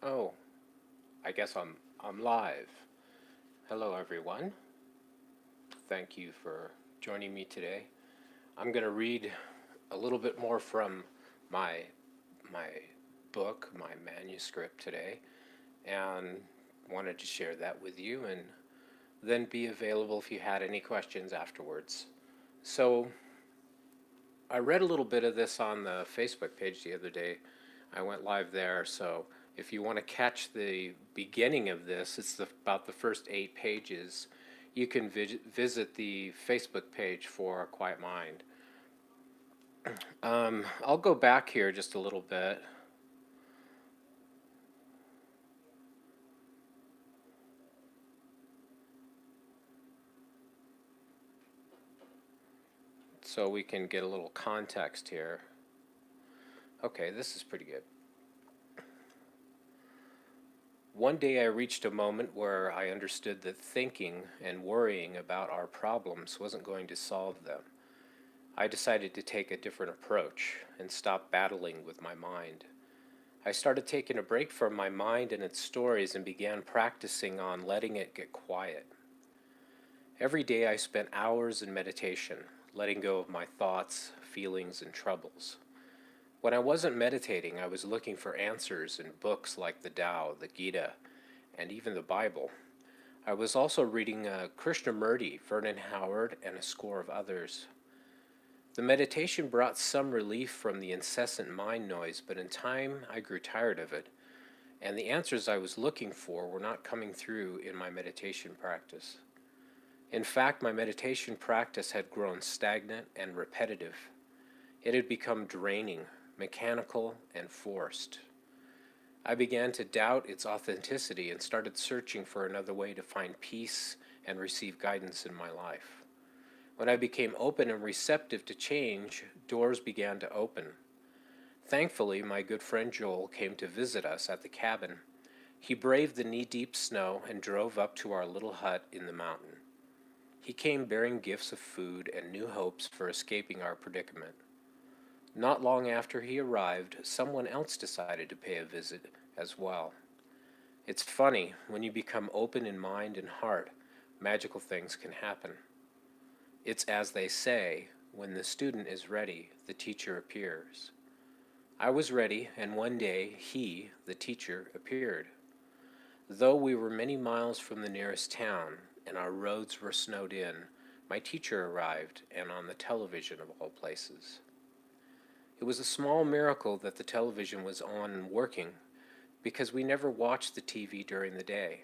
Oh, I guess I'm live. Hello everyone. Thank you for joining me today. I'm going to read a little bit more from my my book, my manuscript today, and wanted to share that with you and then be available if you had any questions afterwards. So, I read a little bit of this on the Facebook page the other day. I went live there, so if you want to catch the beginning of this, it's about the first 8 pages. You can visit the Facebook page for A Quiet Mind. I'll go back here just a little bit. So we can get a little context here. Okay, this is pretty good. One day I reached a moment where I understood that thinking and worrying about our problems wasn't going to solve them. I decided to take a different approach and stop battling with my mind. I started taking a break from my mind and its stories and began practicing on letting it get quiet. Every day I spent hours in meditation, letting go of my thoughts, feelings, and troubles. When I wasn't meditating, I was looking for answers in books like the Tao, the Gita, and even the Bible. I was also reading Krishnamurti, Vernon Howard, and a score of others. The meditation brought some relief from the incessant mind noise, but in time I grew tired of it, and the answers I was looking for were not coming through in my meditation practice. In fact, my meditation practice had grown stagnant and repetitive. It had become draining, mechanical, and forced. I began to doubt its authenticity and started searching for another way to find peace and receive guidance in my life. When I became open and receptive to change, doors began to open. Thankfully, my good friend Joel came to visit us at the cabin. He braved the knee-deep snow and drove up to our little hut in the mountain. He came bearing gifts of food and new hopes for escaping our predicament. Not long after he arrived, someone else decided to pay a visit as well. It's funny, when you become open in mind and heart, magical things can happen. It's as they say, when the student is ready, the teacher appears. I was ready, and one day he, the teacher, appeared. Though we were many miles from the nearest town, and our roads were snowed in, my teacher arrived, and on the television of all places. It was a small miracle that the television was on and working, because we never watched the TV during the day.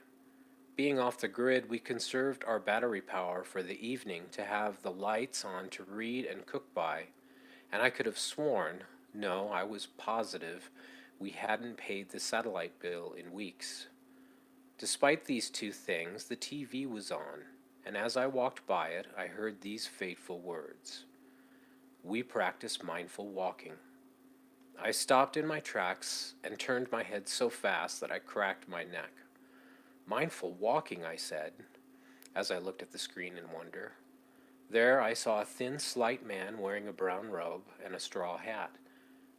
Being off the grid, we conserved our battery power for the evening to have the lights on to read and cook by, and I could have sworn, no, I was positive, we hadn't paid the satellite bill in weeks. Despite these two things, the TV was on, and as I walked by it, I heard these fateful words. We practice mindful walking. I stopped in my tracks and turned my head so fast that I cracked my neck. Mindful walking, I said, as I looked at the screen in wonder. There I saw a thin, slight man wearing a brown robe and a straw hat.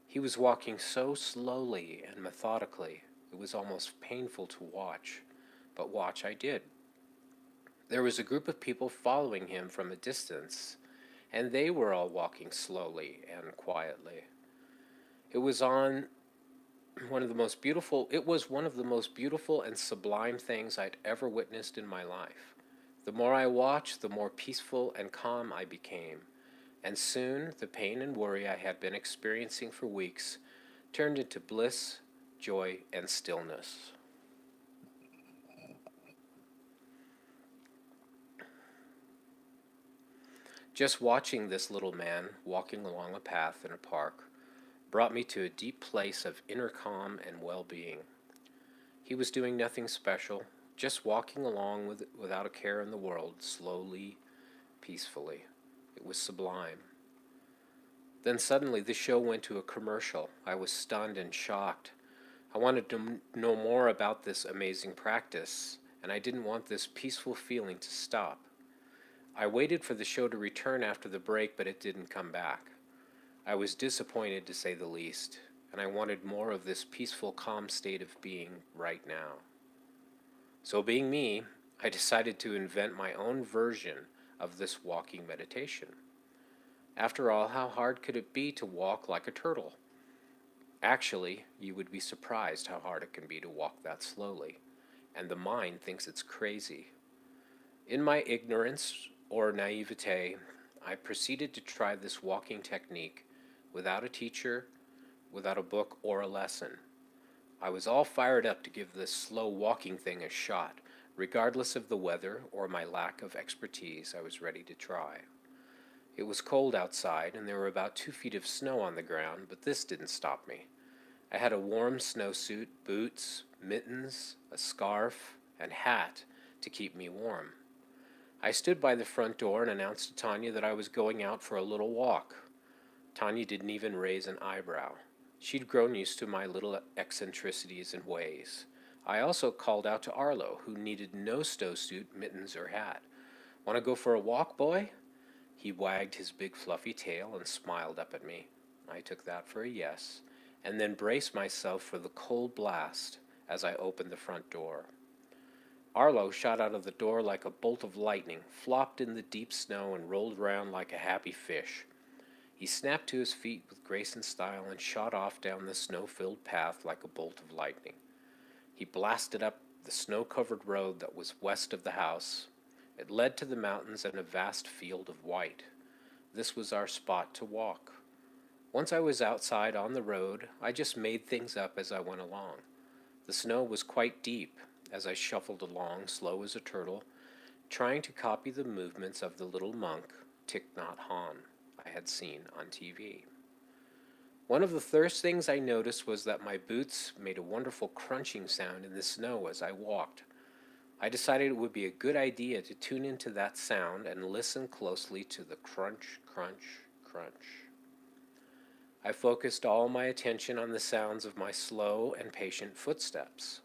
He was walking so slowly and methodically, it was almost painful to watch, but watch I did. There was a group of people following him from a distance, and they were all walking slowly and quietly. It was one of the most beautiful and sublime things I'd ever witnessed in my life. The more I watched, the more peaceful and calm I became, and soon the pain and worry I had been experiencing for weeks turned into bliss, joy, and stillness. Just watching this little man walking along a path in a park brought me to a deep place of inner calm and well-being. He was doing nothing special, just walking along without a care in the world, slowly, peacefully. It was sublime. Then suddenly the show went to a commercial. I was stunned and shocked. I wanted to know more about this amazing practice, and I didn't want this peaceful feeling to stop. I waited for the show to return after the break, but it didn't come back. I was disappointed, to say the least. and I wanted more of this peaceful, calm state of being right now. So, being me, I decided to invent my own version of this walking meditation. After all, how hard could it be to walk like a turtle? Actually, you would be surprised how hard it can be to walk that slowly, and the mind thinks it's crazy. In my ignorance or naivete, I proceeded to try this walking technique without a teacher, without a book or a lesson. I was all fired up to give this slow walking thing a shot. Regardless of the weather or my lack of expertise, I was ready to try. It was cold outside, and there were about 2 feet of snow on the ground, but this didn't stop me. I had a warm snowsuit, boots, mittens, a scarf, and hat to keep me warm. I stood by the front door and announced to Tanya that I was going out for a little walk. Tanya didn't even raise an eyebrow. She'd grown used to my little eccentricities and ways. I also called out to Arlo, who needed no snowsuit, mittens, or hat. Want to go for a walk, boy? He wagged his big fluffy tail and smiled up at me. I took that for a yes, and then braced myself for the cold blast as I opened the front door. Arlo shot out of the door like a bolt of lightning, flopped in the deep snow, and rolled around like a happy fish. He snapped to his feet with grace and style and shot off down the snow-filled path like a bolt of lightning. He blasted up the snow-covered road that was west of the house. It led to the mountains and a vast field of white. This was our spot to walk. Once I was outside on the road, I just made things up as I went along. The snow was quite deep as I shuffled along, slow as a turtle, trying to copy the movements of the little monk, Thich Nhat Hanh, I had seen on TV. One of the first things I noticed was that my boots made a wonderful crunching sound in the snow as I walked. I decided it would be a good idea to tune into that sound and listen closely to the crunch, crunch, crunch. I focused all my attention on the sounds of my slow and patient footsteps.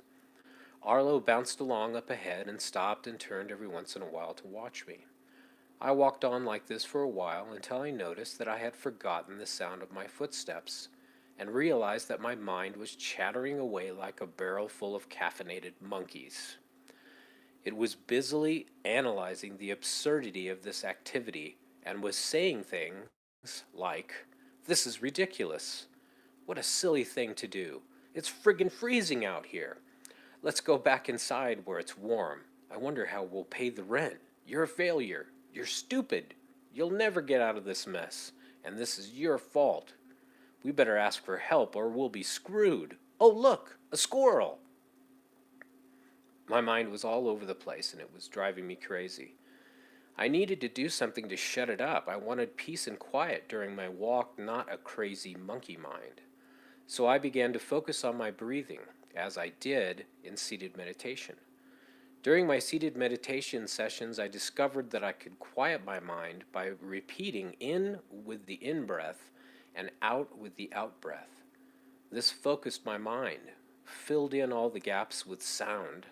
Arlo bounced along up ahead and stopped and turned every once in a while to watch me. I walked on like this for a while until I noticed that I had forgotten the sound of my footsteps and realized that my mind was chattering away like a barrel full of caffeinated monkeys. It was busily analyzing the absurdity of this activity and was saying things like, "This is ridiculous. What a silly thing to do. It's friggin' freezing out here. Let's go back inside where it's warm. I wonder how we'll pay the rent. You're a failure. You're stupid. You'll never get out of this mess. And this is your fault. We better ask for help or we'll be screwed. Oh, look, a squirrel." My mind was all over the place and it was driving me crazy. I needed to do something to shut it up. I wanted peace and quiet during my walk, not a crazy monkey mind. So I began to focus on my breathing, as I did in seated meditation. During my seated meditation sessions, I discovered that I could quiet my mind by repeating in with the in-breath and out with the out-breath. This focused my mind, filled in all the gaps with sound,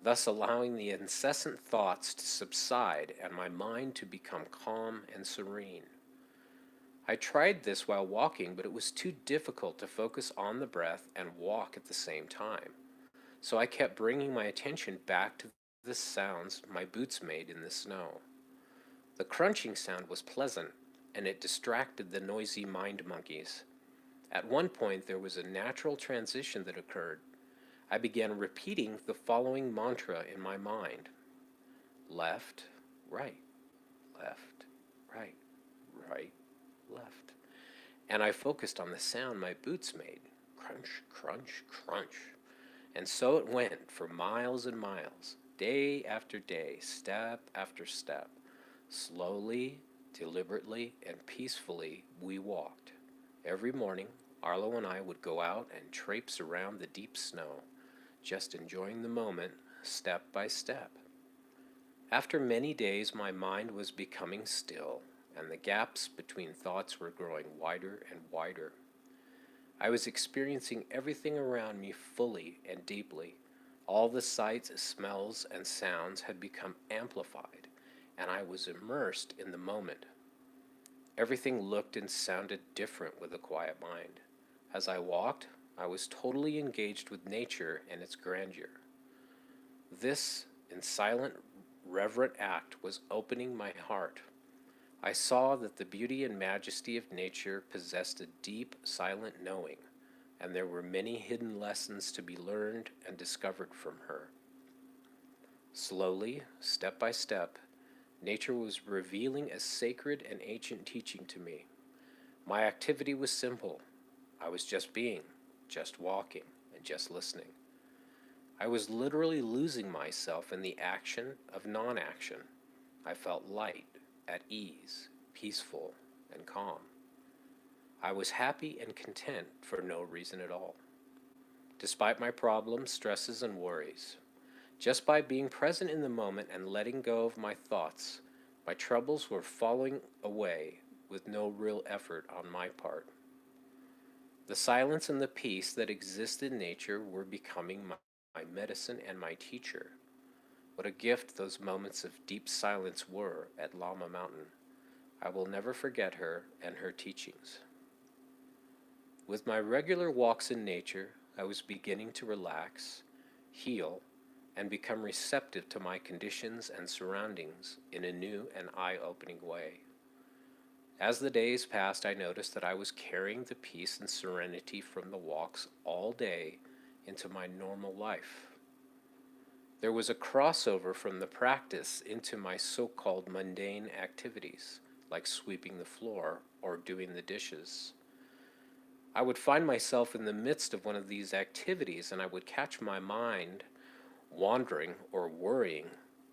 thus allowing the incessant thoughts to subside and my mind to become calm and serene. I tried this while walking, but it was too difficult to focus on the breath and walk at the same time. So I kept bringing my attention back to the sounds my boots made in the snow. The crunching sound was pleasant, and it distracted the noisy mind monkeys. At one point, there was a natural transition that occurred. I began repeating the following mantra in my mind: left, right, left, right, right, left. And I focused on the sound my boots made: crunch, crunch, crunch. And so it went for miles and miles, day after day, step after step. Slowly, deliberately, and peacefully we walked. Every morning, Arlo and I would go out and traipse around the deep snow, just enjoying the moment, step by step. After many days, my mind was becoming still, and the gaps between thoughts were growing wider and wider. I was experiencing everything around me fully and deeply. All the sights, smells, and sounds had become amplified, and I was immersed in the moment. Everything looked and sounded different with a quiet mind. As I walked, I was totally engaged with nature and its grandeur. This, in silent, reverent act, was opening my heart. I saw that the beauty and majesty of nature possessed a deep, silent knowing, and there were many hidden lessons to be learned and discovered from her. Slowly, step by step, nature was revealing a sacred and ancient teaching to me. My activity was simple. I was just being, just walking, and just listening. I was literally losing myself in the action of non-action. I felt light, at ease, peaceful, and calm. I was happy and content for no reason at all. Despite my problems, stresses, and worries, just by being present in the moment and letting go of my thoughts, my troubles were falling away with no real effort on my part. The silence and the peace that exist in nature were becoming my medicine and my teacher. What a gift those moments of deep silence were at Lama Mountain. I will never forget her and her teachings. With my regular walks in nature, I was beginning to relax, heal, and become receptive to my conditions and surroundings in a new and eye-opening way. As the days passed, I noticed that I was carrying the peace and serenity from the walks all day into my normal life. There was a crossover from the practice into my so-called mundane activities, like sweeping the floor or doing the dishes. I would find myself in the midst of one of these activities and I would catch my mind wandering or worrying.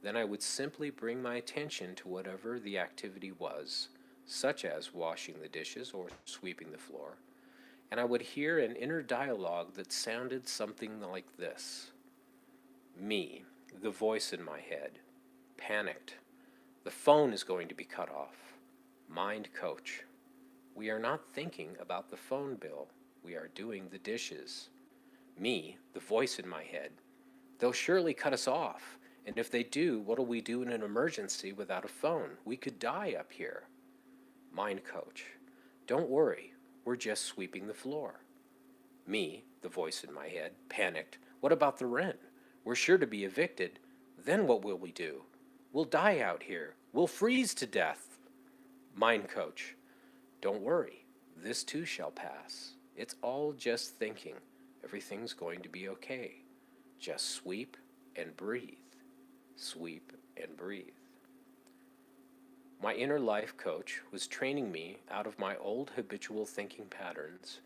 Then I would simply bring my attention to whatever the activity was, such as washing the dishes or sweeping the floor, and I would hear an inner dialogue that sounded something like this. Me, the voice in my head, panicked. The phone is going to be cut off. Mind coach. We are not thinking about the phone bill. We are doing the dishes. Me, the voice in my head. They'll surely cut us off. And if they do, what'll we do in an emergency without a phone? We could die up here. Mind coach. Don't worry. We're just sweeping the floor. Me, the voice in my head, panicked. What about the rent? We're sure to be evicted. Then what will we do? We'll die out here. We'll freeze to death. Mind coach. Don't worry. This too shall pass. It's all just thinking. Everything's going to be okay. Just sweep and breathe. Sweep and breathe. My inner life coach was training me out of my old habitual thinking patterns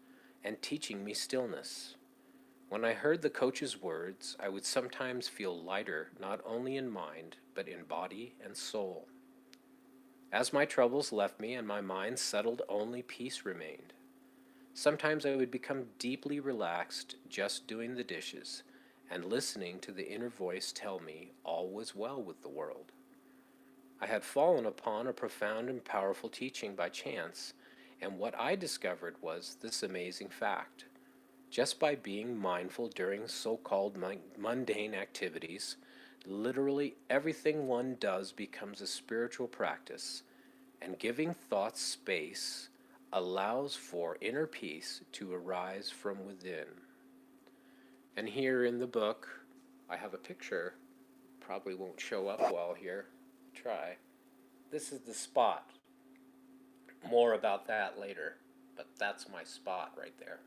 and teaching me stillness. When I heard the coach's words, I would sometimes feel lighter not only in mind, but in body and soul. As my troubles left me and my mind settled, only peace remained. Sometimes I would become deeply relaxed just doing the dishes and listening to the inner voice tell me all was well with the world. I had fallen upon a profound and powerful teaching by chance, and what I discovered was this amazing fact. Just by being mindful during so-called mundane activities, literally everything one does becomes a spiritual practice, and giving thoughts space allows for inner peace to arise from within. And here in the book, I have a picture. Probably won't show up well here. Try. This is the spot. More about that later, but that's my spot right there.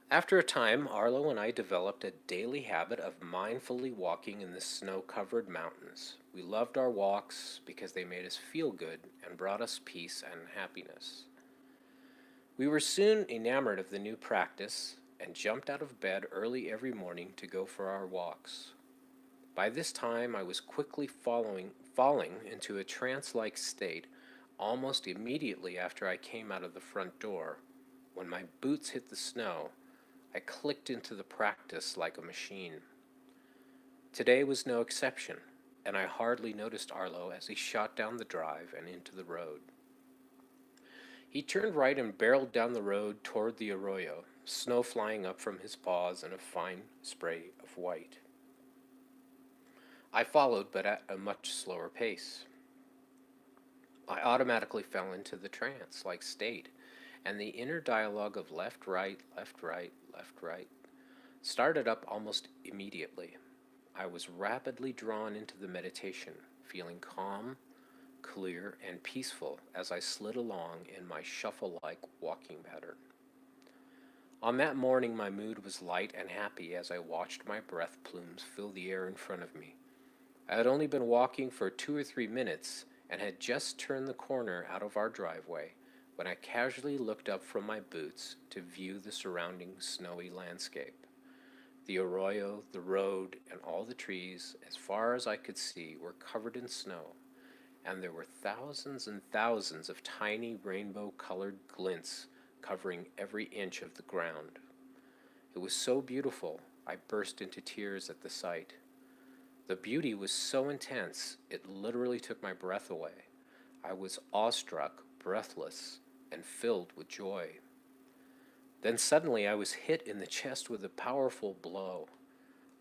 After a time, Arlo and I developed a daily habit of mindfully walking in the snow-covered mountains. We loved our walks because they made us feel good and brought us peace and happiness. We were soon enamored of the new practice and jumped out of bed early every morning to go for our walks. By this time, I was quickly falling into a trance-like state almost immediately after I came out of the front door. When my boots hit the snow, I clicked into the practice like a machine. Today was no exception, and I hardly noticed Arlo as he shot down the drive and into the road. He turned right and barreled down the road toward the arroyo, snow flying up from his paws in a fine spray of white. I followed, but at a much slower pace. I automatically fell into the trance like state, and the inner dialogue of left, right, left, right, left, right started up almost immediately. I was rapidly drawn into the meditation, feeling calm, clear, and peaceful as I slid along in my shuffle like walking pattern. On that morning, my mood was light and happy as I watched my breath plumes fill the air in front of me. I had only been walking for 2 or 3 minutes and had just turned the corner out of our driveway when I casually looked up from my boots to view the surrounding snowy landscape. The arroyo, the road, and all the trees, as far as I could see, were covered in snow, and there were thousands and thousands of tiny rainbow colored glints covering every inch of the ground. It was so beautiful, I burst into tears at the sight. The beauty was so intense, it literally took my breath away. I was awestruck, breathless, and filled with joy. Then suddenly I was hit in the chest with a powerful blow.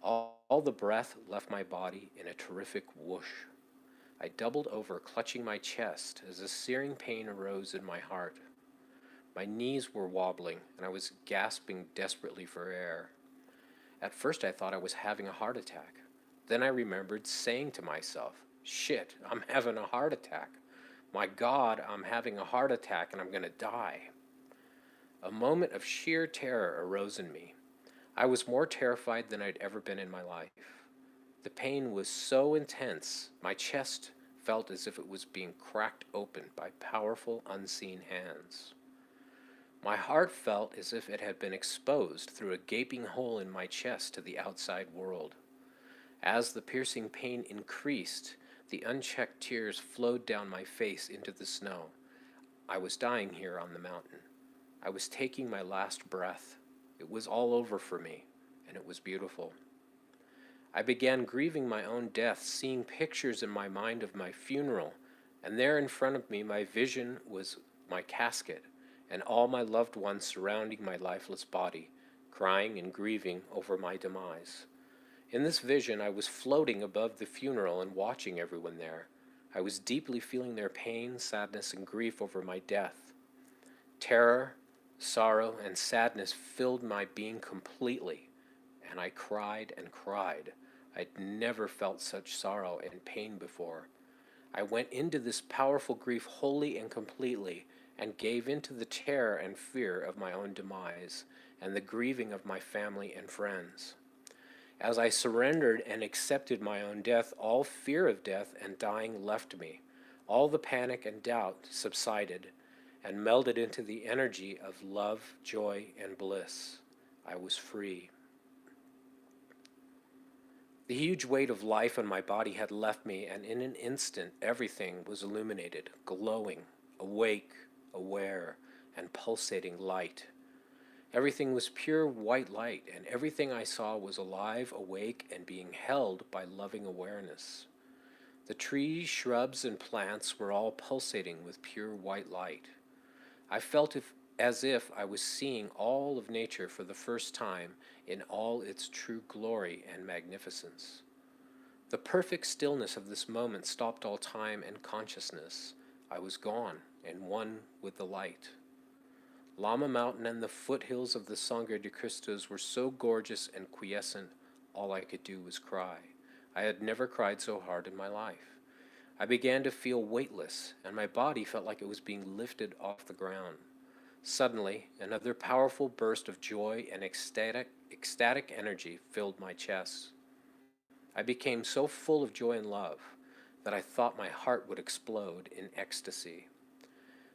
All the breath left my body in a terrific whoosh. I doubled over, clutching my chest as a searing pain arose in my heart. My knees were wobbling, and I was gasping desperately for air. At first, I thought I was having a heart attack. Then I remembered saying to myself, "Shit, I'm having a heart attack. My God, I'm having a heart attack and I'm going to die." A moment of sheer terror arose in me. I was more terrified than I'd ever been in my life. The pain was so intense, my chest felt as if it was being cracked open by powerful, unseen hands. My heart felt as if it had been exposed through a gaping hole in my chest to the outside world. As the piercing pain increased, the unchecked tears flowed down my face into the snow. I was dying here on the mountain. I was taking my last breath. It was all over for me, and it was beautiful. I began grieving my own death, seeing pictures in my mind of my funeral, and there in front of me my vision was my casket, and all my loved ones surrounding my lifeless body, crying and grieving over my demise. In this vision, I was floating above the funeral and watching everyone there. I was deeply feeling their pain, sadness, and grief over my death. Terror, sorrow, and sadness filled my being completely, and I cried and cried. I'd never felt such sorrow and pain before. I went into this powerful grief wholly and completely, and gave into the terror and fear of my own demise, and the grieving of my family and friends. As I surrendered and accepted my own death, all fear of death and dying left me. All the panic and doubt subsided and melded into the energy of love, joy, and bliss. I was free. The huge weight of life on my body had left me, and in an instant everything was illuminated, glowing, awake, aware, and pulsating light. Everything was pure white light, and everything I saw was alive, awake, and being held by loving awareness. The trees, shrubs, and plants were all pulsating with pure white light. I felt as if I was seeing all of nature for the first time in all its true glory and magnificence. The perfect stillness of this moment stopped all time and consciousness. I was gone and one with the light. Lama Mountain and the foothills of the Sangre de Cristos were so gorgeous and quiescent, all I could do was cry. I had never cried so hard in my life. I began to feel weightless, and my body felt like it was being lifted off the ground. Suddenly, another powerful burst of joy and ecstatic energy filled my chest. I became so full of joy and love that I thought my heart would explode in ecstasy.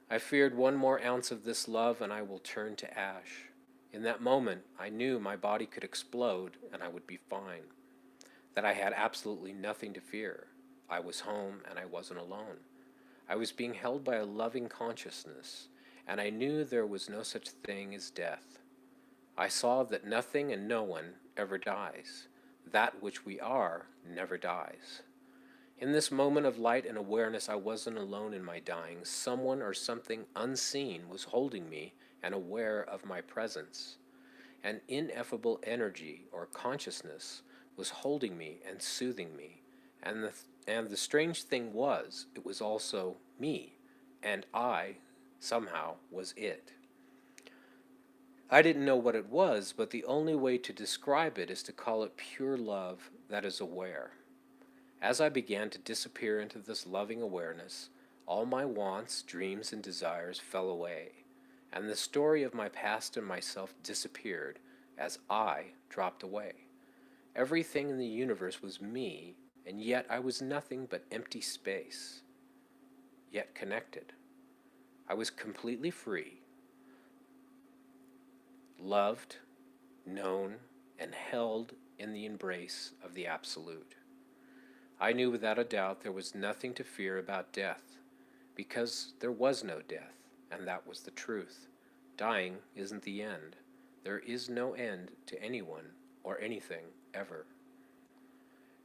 I feared one more ounce of this love and I will turn to ash. In that moment, I knew my body could explode and I would be fine, that I had absolutely nothing to fear. I was home and I wasn't alone. I was being held by a loving consciousness, and I knew there was no such thing as death. I saw that nothing and no one ever dies. That which we are never dies. In this moment of light and awareness, I wasn't alone in my dying. Someone or something unseen was holding me and aware of my presence. An ineffable energy or consciousness was holding me and soothing me, And the strange thing was, it was also me, and I, somehow, was it. I didn't know what it was, but the only way to describe it is to call it pure love that is aware. As I began to disappear into this loving awareness, all my wants, dreams, and desires fell away, and the story of my past and myself disappeared as I dropped away. Everything in the universe was me, and yet I was nothing but empty space, yet connected. I was completely free, loved, known, and held in the embrace of the Absolute. I knew without a doubt there was nothing to fear about death, because there was no death, and that was the truth. Dying isn't the end. There is no end to anyone or anything ever.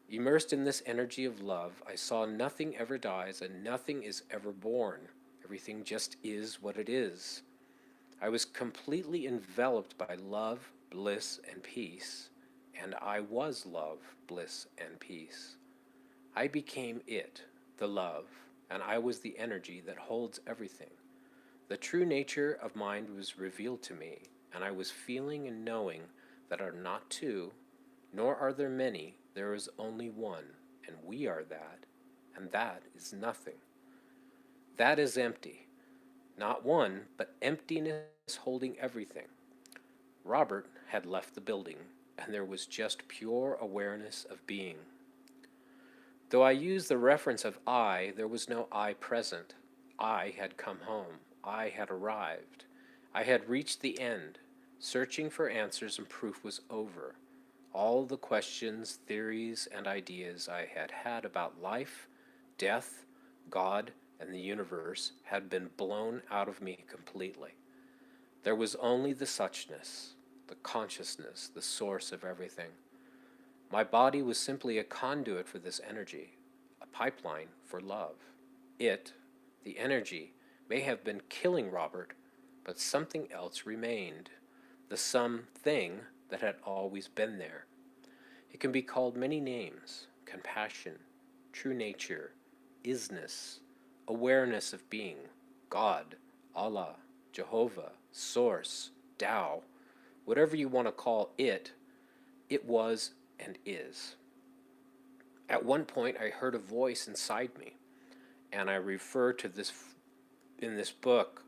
Immersed in this energy of love, I saw nothing ever dies and nothing is ever born. Everything just is what it is. I was completely enveloped by love, bliss, and peace, and I was love, bliss, and peace. I became it, the love, and I was the energy that holds everything. The true nature of mind was revealed to me, and I was feeling and knowing that are not two, nor are there many, there is only one, and we are that, and that is nothing. That is empty. Not one, but emptiness holding everything. Robert had left the building, and there was just pure awareness of being. Though I used the reference of I, there was no I present. I had come home. I had arrived. I had reached the end. Searching for answers and proof was over. All the questions, theories, and ideas I had had about life, death, God, and the universe had been blown out of me completely. There was only the suchness, the consciousness, the source of everything. My body was simply a conduit for this energy, a pipeline for love. It, the energy, may have been killing Robert, but something else remained, the something that had always been there. It can be called many names: compassion, true nature, isness, awareness of being, God, Allah, Jehovah, Source, Tao, whatever you want to call it, it was and is. At one point, I heard a voice inside me, and I refer to this in this book.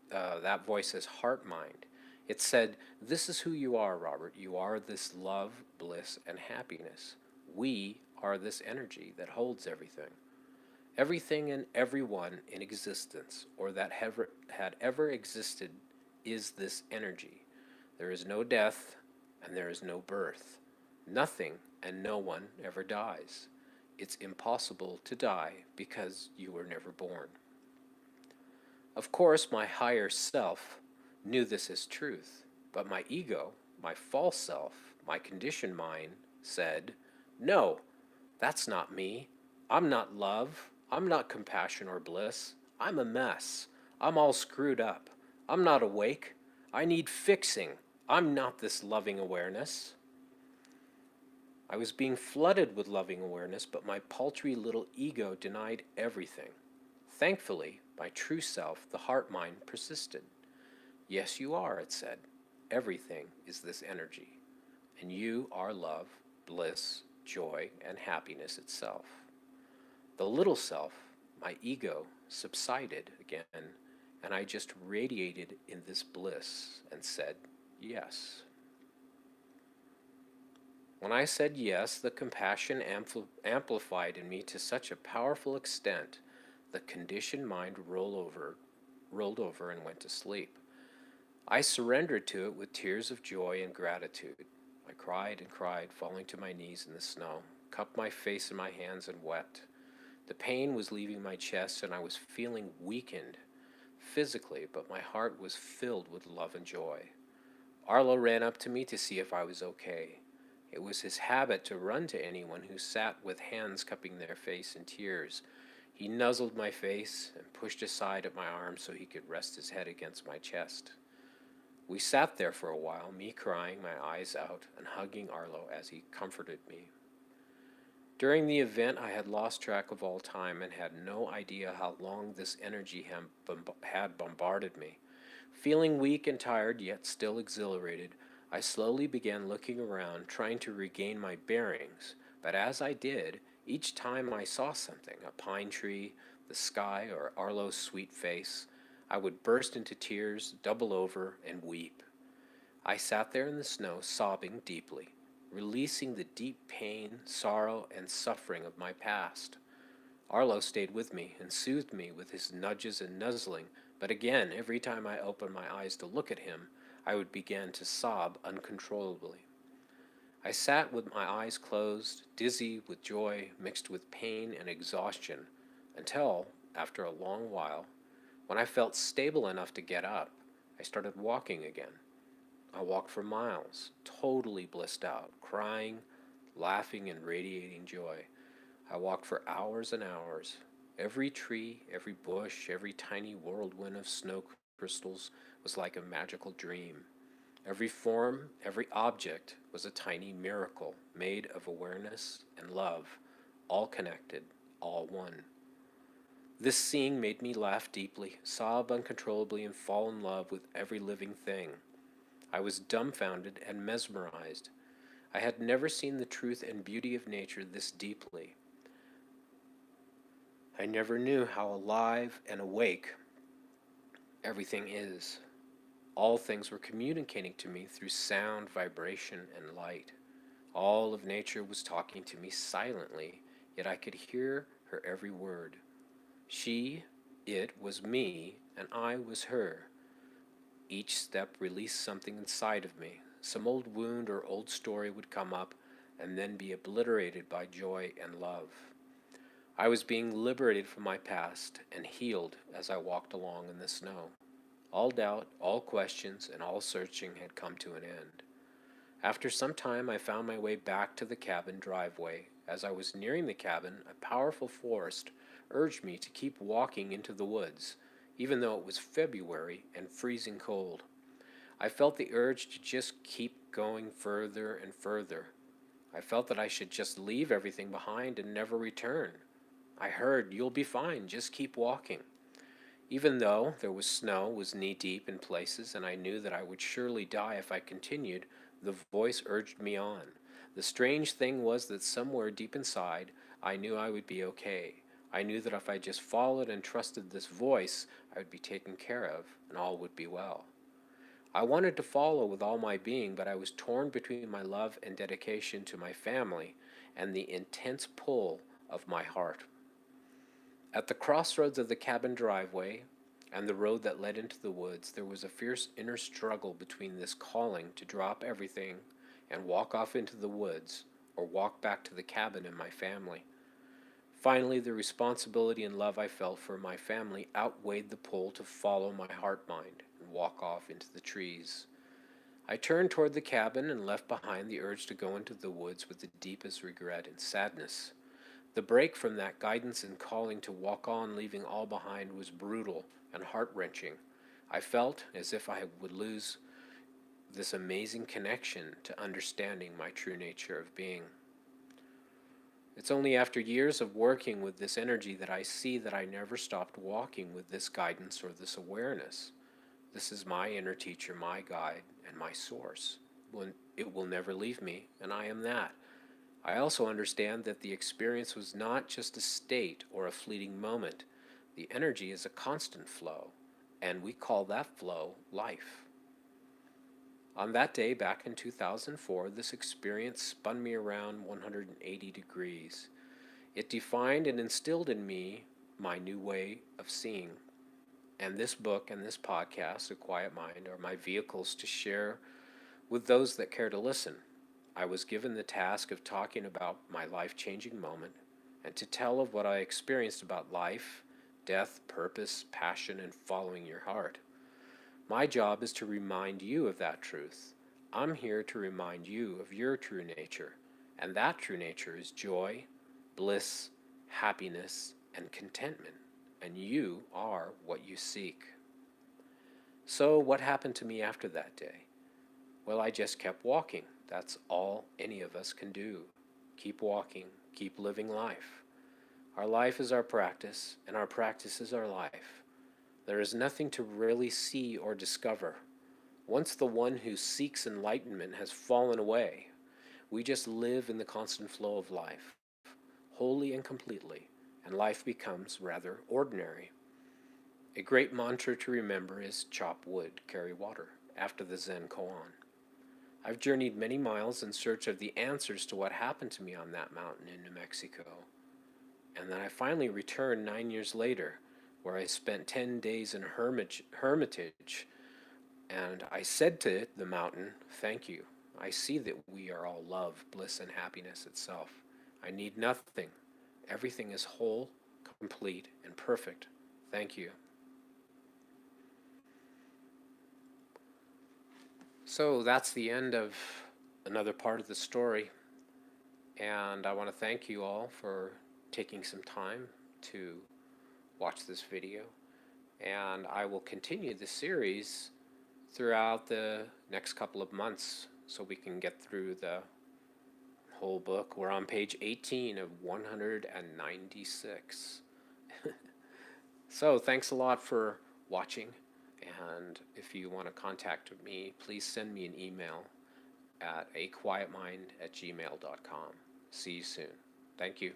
That voice as heart mind. It said, "This is who you are, Robert. You are this love, bliss, and happiness. We are this energy that holds everything. Everything and everyone in existence, or that had ever existed, is this energy. There is no death, and there is no birth. Nothing and no one ever dies. It's impossible to die because you were never born." Of course, my higher self knew this as truth, but my ego, my false self, my conditioned mind, said, "No, that's not me. I'm not love. I'm not compassion or bliss. I'm a mess. I'm all screwed up. I'm not awake. I need fixing. I'm not this loving awareness." I was being flooded with loving awareness, but my paltry little ego denied everything. Thankfully, my true self, the heart mind, persisted. "Yes, you are," it said. "Everything is this energy, and you are love, bliss, joy, and happiness itself." The little self, my ego, subsided again, and I just radiated in this bliss and said, "Yes." When I said yes, the compassion amplified in me to such a powerful extent, the conditioned mind rolled over and went to sleep. I surrendered to it with tears of joy and gratitude. I cried and cried, falling to my knees in the snow, cupped my face in my hands and wept. The pain was leaving my chest, and I was feeling weakened physically, but my heart was filled with love and joy. Arlo ran up to me to see if I was okay. It was his habit to run to anyone who sat with hands cupping their face in tears. He nuzzled my face and pushed aside at my arm so he could rest his head against my chest. We sat there for a while, me crying my eyes out and hugging Arlo as he comforted me. During the event, I had lost track of all time and had no idea how long this energy had bombarded me. Feeling weak and tired, yet still exhilarated, I slowly began looking around, trying to regain my bearings. But as I did, each time I saw something, a pine tree, the sky, or Arlo's sweet face, I would burst into tears, double over, and weep. I sat there in the snow, sobbing deeply, releasing the deep pain, sorrow, and suffering of my past. Arlo stayed with me and soothed me with his nudges and nuzzling, but again, every time I opened my eyes to look at him, I would begin to sob uncontrollably. I sat with my eyes closed, dizzy with joy mixed with pain and exhaustion, until, after a long while, when I felt stable enough to get up, I started walking again. I walked for miles, totally blissed out, crying, laughing, and radiating joy. I walked for hours and hours. Every tree, every bush, every tiny whirlwind of snow crystals was like a magical dream. Every form, every object was a tiny miracle made of awareness and love, all connected, all one. This seeing made me laugh deeply, sob uncontrollably, and fall in love with every living thing. I was dumbfounded and mesmerized. I had never seen the truth and beauty of nature this deeply. I never knew how alive and awake everything is. All things were communicating to me through sound, vibration, and light. All of nature was talking to me silently, yet I could hear her every word. She, it was me, and I was her. Each step released something inside of me. Some old wound or old story would come up and then be obliterated by joy and love. I was being liberated from my past and healed as I walked along in the snow. All doubt, all questions, and all searching had come to an end. After some time, I found my way back to the cabin driveway. As I was nearing the cabin, a powerful force urged me to keep walking into the woods, even though it was February and freezing cold. I felt the urge to just keep going further and further. I felt that I should just leave everything behind and never return. I heard, "You'll be fine, just keep walking." Even though there was snow, was knee-deep in places, and I knew that I would surely die if I continued, the voice urged me on. The strange thing was that somewhere deep inside, I knew I would be okay. I knew that if I just followed and trusted this voice, I would be taken care of, and all would be well. I wanted to follow with all my being, but I was torn between my love and dedication to my family and the intense pull of my heart. At the crossroads of the cabin driveway and the road that led into the woods, there was a fierce inner struggle between this calling to drop everything and walk off into the woods or walk back to the cabin and my family. Finally, the responsibility and love I felt for my family outweighed the pull to follow my heart mind and walk off into the trees. I turned toward the cabin and left behind the urge to go into the woods with the deepest regret and sadness. The break from that guidance and calling to walk on, leaving all behind, was brutal and heart-wrenching. I felt as if I would lose this amazing connection to understanding my true nature of being. It's only after years of working with this energy that I see that I never stopped walking with this guidance or this awareness. This is my inner teacher, my guide, and my source. It will never leave me, and I am that. I also understand that the experience was not just a state or a fleeting moment. The energy is a constant flow, and we call that flow life. On that day back in 2004, this experience spun me around 180 degrees. It defined and instilled in me my new way of seeing. And this book and this podcast, A Quiet Mind, are my vehicles to share with those that care to listen. I was given the task of talking about my life-changing moment and to tell of what I experienced about life, death, purpose, passion, and following your heart. My job is to remind you of that truth. I'm here to remind you of your true nature, and that true nature is joy, bliss, happiness, and contentment, and you are what you seek. So what happened to me after that day? Well, I just kept walking. That's all any of us can do. keep walking, keep living life. Our life is our practice, and our practice is our life. There is nothing to really see or discover. Once the one who seeks enlightenment has fallen away, we just live in the constant flow of life, wholly and completely, and life becomes rather ordinary. A great mantra to remember is chop wood, carry water, after the Zen koan. I've journeyed many miles in search of the answers to what happened to me on that mountain in New Mexico. And then I finally returned 9 years later, where I spent 10 days in hermitage. And I said to the mountain, thank you. I see that we are all love, bliss, and happiness itself. I need nothing. Everything is whole, complete, and perfect. Thank you. So that's the end of another part of the story. And I want to thank you all for taking some time to watch this video. And I will continue the series throughout the next couple of months so we can get through the whole book. We're on page 18 of 196. So thanks a lot for watching. And if you want to contact me, please send me an email at aquietmind@gmail.com. See you soon. Thank you.